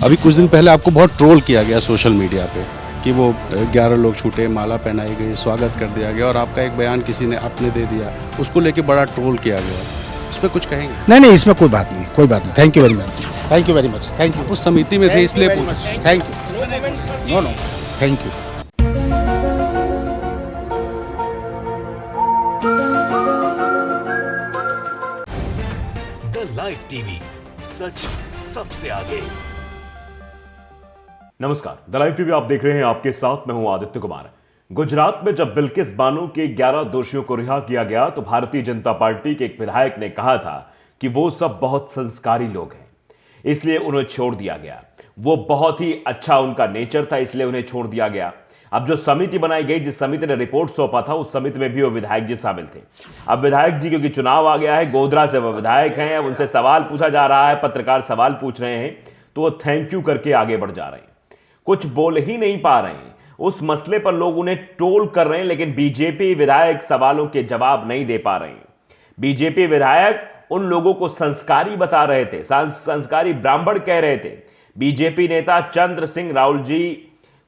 अभी कुछ दिन पहले आपको बहुत ट्रोल किया गया सोशल मीडिया पे कि वो 11 लोग छूटे, माला पहनाई गई, स्वागत कर दिया गया और आपका एक बयान किसी ने आपने दे दिया, उसको लेके बड़ा ट्रोल किया गया। उस पर कुछ कहेंगे? नहीं, इसमें कोई बात नहीं, कोई बात नहीं। Thank you very much, thank you very much, thank you. उस समिति में थे इसलिए पूछ। Thank you. No, thank you. The live TV, सच सबसे आगे। नमस्कार, द लाइव टीवी आप देख रहे हैं, आपके साथ मैं हूं आदित्य कुमार। गुजरात में जब बिल्किस बानो के 11 दोषियों को रिहा किया गया तो भारतीय जनता पार्टी के एक विधायक ने कहा था कि वो सब बहुत संस्कारी लोग हैं, इसलिए उन्हें छोड़ दिया गया। वो बहुत ही अच्छा उनका नेचर था, इसलिए उन्हें छोड़ दिया गया। अब जो समिति बनाई गई, जिस समिति ने रिपोर्ट सौंपा था, उस समिति में भी वो विधायक जी शामिल थे। अब विधायक जी, क्योंकि चुनाव आ गया है, गोधरा से वो विधायक हैं, अब उनसे सवाल पूछा जा रहा है, पत्रकार सवाल पूछ रहे हैं, तो वो थैंक यू करके आगे बढ़ जा रहे हैं, कुछ बोल ही नहीं पा रहे हैं। उस मसले पर लोग उन्हें ट्रोल कर रहे हैं, लेकिन बीजेपी विधायक सवालों के जवाब नहीं दे पा रहे हैं। बीजेपी विधायक उन लोगों को संस्कारी बता रहे थे, संस्कारी ब्राह्मण कह रहे थे। बीजेपी नेता चंद्र सिंह राहुल जी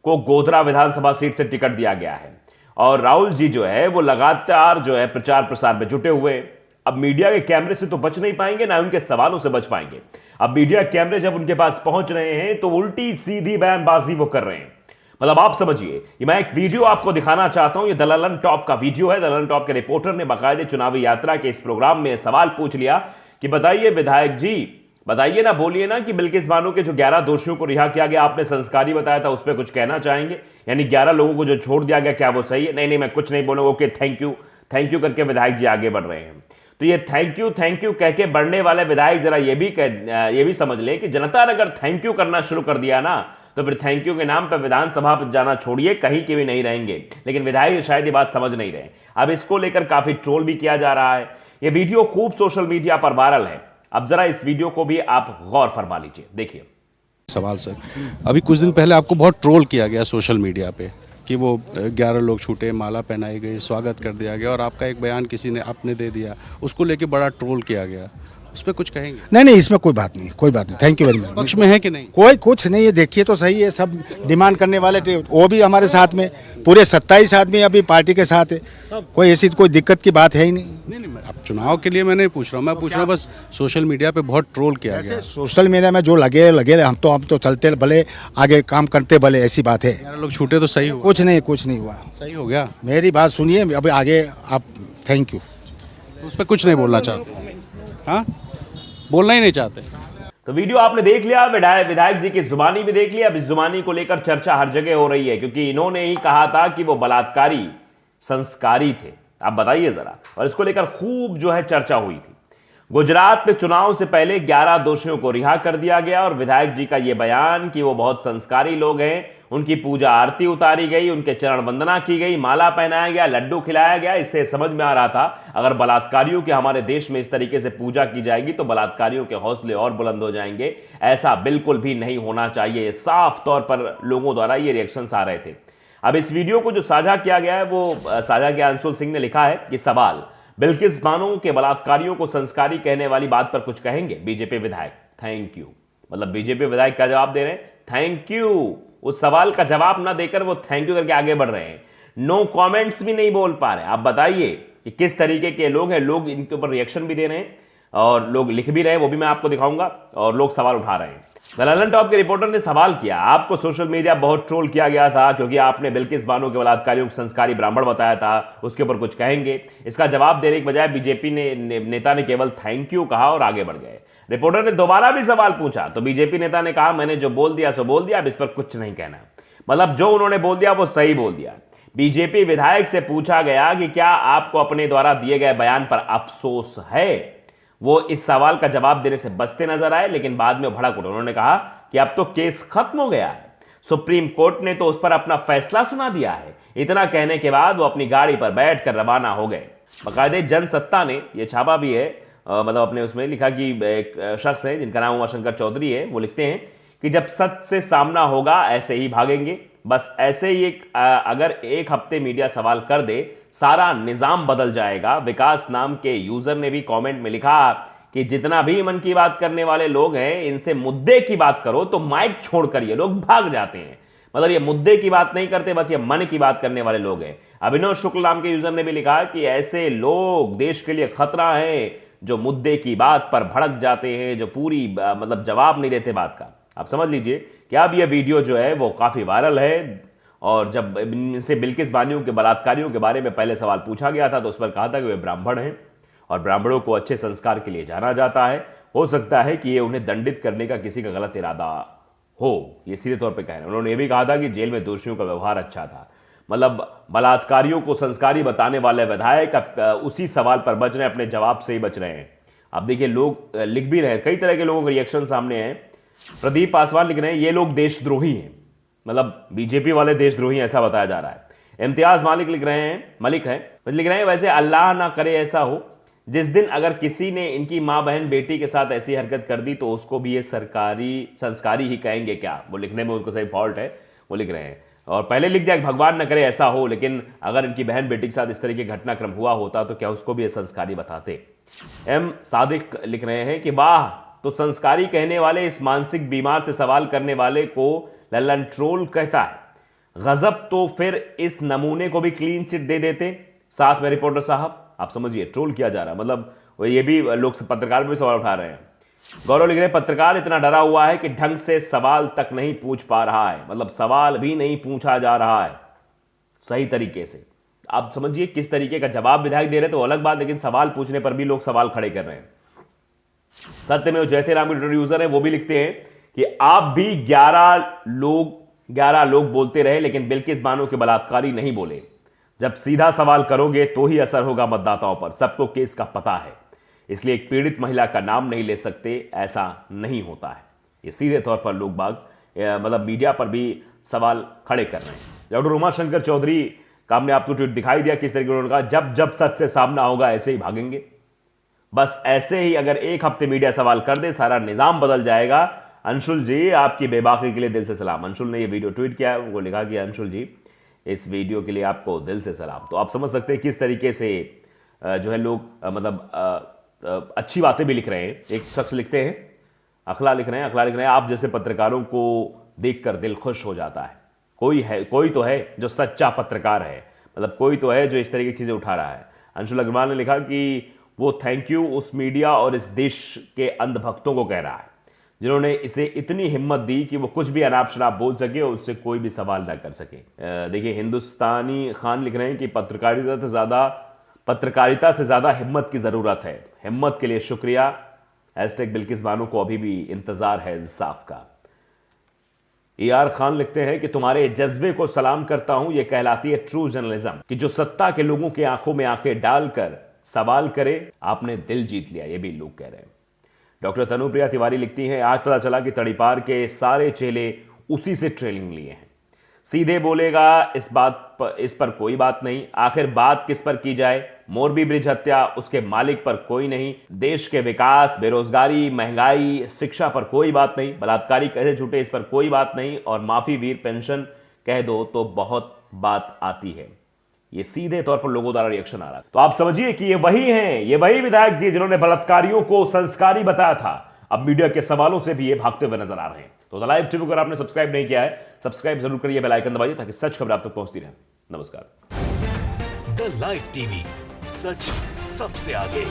को गोधरा विधानसभा सीट से टिकट दिया गया है और राहुल जी जो है वो लगातार जो है प्रचार प्रसार में जुटे हुए हैं। अब मीडिया के कैमरे से तो बच नहीं पाएंगे, ना उनके सवालों से बच पाएंगे। अब मीडिया कैमरे जब उनके पास पहुंच रहे हैं तो उल्टी सीधी बयानबाजी वो कर रहे हैं। मतलब आप समझिए, मैं एक वीडियो आपको दिखाना चाहता हूं। ये द ललन टॉप का वीडियो है। द ललन टॉप के रिपोर्टर ने बाकायदे चुनावी यात्रा के इस प्रोग्राम में सवाल पूछ लिया कि बताइए विधायक जी, बताइए ना, बोलिए ना कि बिल्किस बानो के जो 11 दोषियों को रिहा किया गया, आपने संस्कारी बताया था, उस पर कुछ कहना चाहेंगे? यानी 11 लोगों को जो छोड़ दिया गया, क्या वो सही है? नहीं, मैं कुछ नहीं बोलूंगा। ओके, थैंक यू करके विधायक जी आगे बढ़ रहे हैं। तो ये थैंक यू कह के बढ़ने वाले विधायक जरा ये भी समझ लें कि जनता ने अगर थैंक यू करना शुरू कर दिया ना, तो फिर थैंक यू के नाम पर विधानसभा पर जाना छोड़िए, कहीं के भी नहीं रहेंगे। लेकिन विधायक शायद ये बात समझ नहीं रहे। अब इसको लेकर काफी ट्रोल भी किया जा रहा है। ये वीडियो खूब सोशल मीडिया पर वायरल है। अब जरा इस वीडियो को भी आप गौर फरमा लीजिए, देखिए। सवाल सर, अभी कुछ दिन पहले आपको बहुत ट्रोल किया गया सोशल मीडिया पे कि वो 11 लोग छूटे, माला पहनाई गई, स्वागत कर दिया गया और आपका एक बयान किसी ने आपने दे दिया, उसको लेके बड़ा ट्रोल किया गया। उस पर कुछ कहेंगे? नहीं, इसमें कोई बात नहीं, कोई बात नहीं। Thank you very much. पक्ष में है कि नहीं? कोई कुछ नहीं है, देखिए तो सही है। सब डिमांड करने वाले थे, वो भी हमारे साथ में, पूरे 27 आदमी अभी पार्टी के साथ है। कोई ऐसी कोई दिक्कत की बात है ही नहीं। नहीं, अब चुनाव के लिए मैं नहीं पूछ रहा हूँ, मैं पूछ रहा हूँ बस सोशल मीडिया पे बहुत ट्रोल किया गया। सोशल मीडिया में जो लगे हम तो चलते भले, आगे काम करते भले, ऐसी बात है। 11 लोग छूटे तो सही हुआ? कुछ नहीं हुआ, सही हो गया। मेरी बात सुनिए, अभी आगे आप। Thank you. उस पर कुछ नहीं बोलना चाहते? हाँ, बोलना ही नहीं चाहते। तो वीडियो आपने देख लिया, विधायक जी की जुबानी भी देख लिया। अब इस जुबानी को लेकर चर्चा हर जगह हो रही है, क्योंकि इन्होंने ही कहा था कि वो बलात्कारी संस्कारी थे। आप बताइए जरा। और इसको लेकर खूब जो है चर्चा हुई थी। गुजरात में चुनाव से पहले 11 दोषियों को रिहा कर दिया गया और विधायक जी का यह बयान कि वो बहुत संस्कारी लोग हैं, उनकी पूजा आरती उतारी गई, उनके चरण वंदना की गई, माला पहनाया गया, लड्डू खिलाया गया। इससे समझ में आ रहा था अगर बलात्कारियों की हमारे देश में इस तरीके से पूजा की जाएगी तो बलात्कारियों के हौसले और बुलंद हो जाएंगे। ऐसा बिल्कुल भी नहीं होना चाहिए। साफ तौर पर लोगों द्वारा ये रिएक्शंस आ रहे थे। अब इस वीडियो को जो साझा किया गया है, वो साझा किया अंशुल सिंह ने लिखा है कि सवाल, बिल्किस बानो के बलात्कारियों को संस्कारी कहने वाली बात पर कुछ कहेंगे बीजेपी विधायक? Thank you. मतलब बीजेपी विधायक क्या जवाब दे रहे हैं? Thank you. उस सवाल का जवाब ना देकर वो थैंक यू करके आगे बढ़ रहे हैं। नो कमेंट्स भी नहीं बोल पा रहे। आप बताइए कि किस तरीके के लोग हैं। लोग इनके ऊपर रिएक्शन भी दे रहे हैं और लोग लिख भी रहे हैं, वो भी मैं आपको दिखाऊंगा, और लोग सवाल उठा रहे हैं। द ललन टॉप के रिपोर्टर ने सवाल किया, आपको सोशल मीडिया बहुत ट्रोल किया गया था क्योंकि आपने बिल्किस बानो के बलात्कारियों को संस्कारी ब्राह्मण बताया था, उसके ऊपर कुछ कहेंगे? इसका जवाब देने के बजाय बीजेपी नेता ने केवल थैंक यू कहा और आगे बढ़ गए। रिपोर्टर ने दोबारा भी सवाल पूछा तो बीजेपी नेता ने कहा, मैंने जो बोल दिया सो बोल दिया, अब इस पर कुछ नहीं कहना। मतलब जो उन्होंने बोल दिया वो सही बोल दिया। बीजेपी विधायक से पूछा गया कि क्या आपको अपने द्वारा दिए गए बयान पर अफसोस है? वो इस सवाल का जवाब देने से बचते नजर आए, लेकिन बाद में भड़क उठे। उन्होंने कहा कि अब तो केस खत्म हो गया है, सुप्रीम कोर्ट ने तो उस पर अपना फैसला सुना दिया है। इतना कहने के बाद वो अपनी गाड़ी पर बैठकर रवाना हो गए। बाकायदे जनसत्ता ने यह छापा भी है, मतलब अपने उसमें लिखा कि एक शख्स है जिनका नाम उमाशंकर चौधरी है, वो लिखते हैं कि जब सच से सामना होगा ऐसे ही भागेंगे। बस ऐसे ही अगर एक हफ्ते मीडिया सवाल कर दे, सारा निजाम बदल जाएगा। विकास नाम के यूजर ने भी कमेंट में लिखा कि जितना भी मन की बात करने वाले लोग हैं, इनसे मुद्दे की बात करो तो माइक छोड़कर ये लोग भाग जाते हैं। मतलब ये मुद्दे की बात नहीं करते, बस ये मन की बात करने वाले लोग हैं। अभिनव शुक्ल नाम के यूजर ने भी लिखा कि ऐसे लोग देश के लिए खतरा हैं, जो मुद्दे की बात पर भड़क जाते हैं, जो पूरी मतलब जवाब नहीं देते बात का। आप समझ लीजिए कि अब यह वीडियो जो है वो काफी वायरल है, और जब इनसे बिल्किस बानियों के बलात्कारियों के बारे में पहले सवाल पूछा गया था तो उस पर कहा था कि वे ब्राह्मण हैं और ब्राह्मणों को अच्छे संस्कार के लिए जाना जाता है। हो सकता है कि ये उन्हें दंडित करने का किसी का गलत इरादा हो, ये सीधे तौर पे कह रहे हैं। उन्होंने ये भी कहा था कि जेल में दोषियों का व्यवहार अच्छा था। मतलब बलात्कारियों को संस्कारी बताने वाले विधायक उसी सवाल पर बच रहे हैं, अपने जवाब से ही बच रहे हैं। अब देखिए लोग लिख भी रहे हैं, कई तरह के लोगों के रिएक्शन सामने हैं। प्रदीप पासवान लिख रहे हैं ये लोग देशद्रोही हैं, मतलब बीजेपी वाले देशद्रोही ऐसा बताया जा रहा है। इम्तियाज मालिक लिख रहे हैं वैसे अल्लाह ना करे ऐसा हो, जिस दिन अगर किसी ने इनकी माँ बहन बेटी के साथ ऐसी हरकत कर दी तो उसको भी ये संस्कारी ही कहेंगे क्या। वो लिखने में उनको सही फॉल्ट है, वो लिख रहे हैं। और पहले लिख दिया कि भगवान न करे ऐसा हो, लेकिन अगर इनकी बहन बेटी के साथ इस तरह के घटनाक्रम हुआ होता तो क्या उसको भी ये संस्कारी बताते। एम सादिक लिख रहे हैं कि वाह, तो संस्कारी कहने वाले इस मानसिक बीमार से सवाल करने वाले को लल्लन ट्रोल कहता है। गजब, तो फिर इस नमूने को भी क्लीन चिट दे देते साथ में रिपोर्टर साहब। आप समझिए ट्रोल किया जा रहा है, मतलब ये भी लोग पत्रकार भी सवाल उठा रहे हैं। गौरव लिख रहे हैं पत्रकार इतना डरा हुआ है कि ढंग से सवाल तक नहीं पूछ पा रहा है, मतलब सवाल भी नहीं पूछा जा रहा है सही तरीके से। आप समझिए किस तरीके का जवाब विधायक दे रहे तो अलग बात, लेकिन सवाल पूछने पर भी लोग सवाल खड़े कर रहे हैं। सत्यमेव जयते राम ट्विटर यूजर है, वो भी लिखते हैं कि आप भी 11 लोग बोलते रहे, लेकिन बिल्किस बानो के बलात्कारी नहीं बोले। जब सीधा सवाल करोगे तो ही असर होगा मतदाताओं पर। सबको केस का पता है, इसलिए एक पीड़ित महिला का नाम नहीं ले सकते, ऐसा नहीं होता है। ये सीधे तौर पर लोग बाग मतलब मीडिया पर भी सवाल खड़े कर रहे हैं। डॉक्टर उमाशंकर चौधरी का हमने आपको ट्वीट दिखाई दिया किस तरीके उन्होंने कहा, जब जब सच से सामना होगा ऐसे ही भागेंगे। बस ऐसे ही अगर एक हफ्ते मीडिया सवाल कर दे सारा निजाम बदल जाएगा। अंशुल जी, आपकी बेबाकी के लिए दिल से सलाम। अंशुल ने ये वीडियो ट्वीट किया है, उनको लिखा कि अंशुल जी इस वीडियो के लिए आपको दिल से सलाम। तो आप समझ सकते हैं किस तरीके से जो है लोग मतलब अच्छी बातें भी लिख रहे हैं। एक शख्स लिखते हैं, अखला लिख रहे हैं, आप जैसे पत्रकारों को देखकर दिल खुश हो जाता है। कोई तो है जो सच्चा पत्रकार है, मतलब कोई तो है जो इस तरह की चीजें उठा रहा है। अंशुल अग्रवाल ने लिखा कि वो थैंक यू उस मीडिया और इस देश के अंधभक्तों को कह रहा है जिन्होंने इसे इतनी हिम्मत दी कि वो कुछ भी अनाप शनाप बोल सके और उससे कोई भी सवाल ना कर सके। देखिए हिंदुस्तानी खान लिख रहे हैं कि पत्रकारिता से ज्यादा हिम्मत की जरूरत है। हिम्मत के लिए शुक्रिया। हैशटैग बिल्किस बानो को अभी भी इंतजार है इंसाफ का। AR खान लिखते हैं कि तुम्हारे जज्बे को सलाम करता हूं, यह कहलाती है ट्रू जर्नलिज्म कि जो सत्ता के लोगों की आंखों में आंखें डालकर सवाल करे। आपने दिल जीत लिया, ये भी लोग कह रहे हैं। डॉक्टर तनुप्रिया तिवारी लिखती हैं, आज पता चला कि तड़ीपार के सारे चेले उसी से ट्रेनिंग लिए हैं। सीधे बोलेगा इस पर कोई बात नहीं, आखिर बात किस पर की जाए। मोरबी ब्रिज हत्या, उसके मालिक पर कोई नहीं। देश के विकास, बेरोजगारी, महंगाई, शिक्षा पर कोई बात नहीं। बलात्कारी कैसे छूटे, इस पर कोई बात नहीं। और माफी वीर पेंशन कह दो तो बहुत बात आती है। ये सीधे तौर पर लोगों द्वारा रिएक्शन आ रहा है। तो आप समझिए कि ये वही विधायक जी जिन्होंने बलात्कारियों को संस्कारी बताया था, अब मीडिया के सवालों से भी ये भागते हुए नजर आ रहे हैं। तो द लाइव टीवी को अगर आपने सब्सक्राइब नहीं किया है, सब्सक्राइब जरूर करिए, बेल आइकन दबाइए ताकि सच खबर आप तक पहुंचती रहे। नमस्कार। द लाइव टीवी, सच सबसे आगे।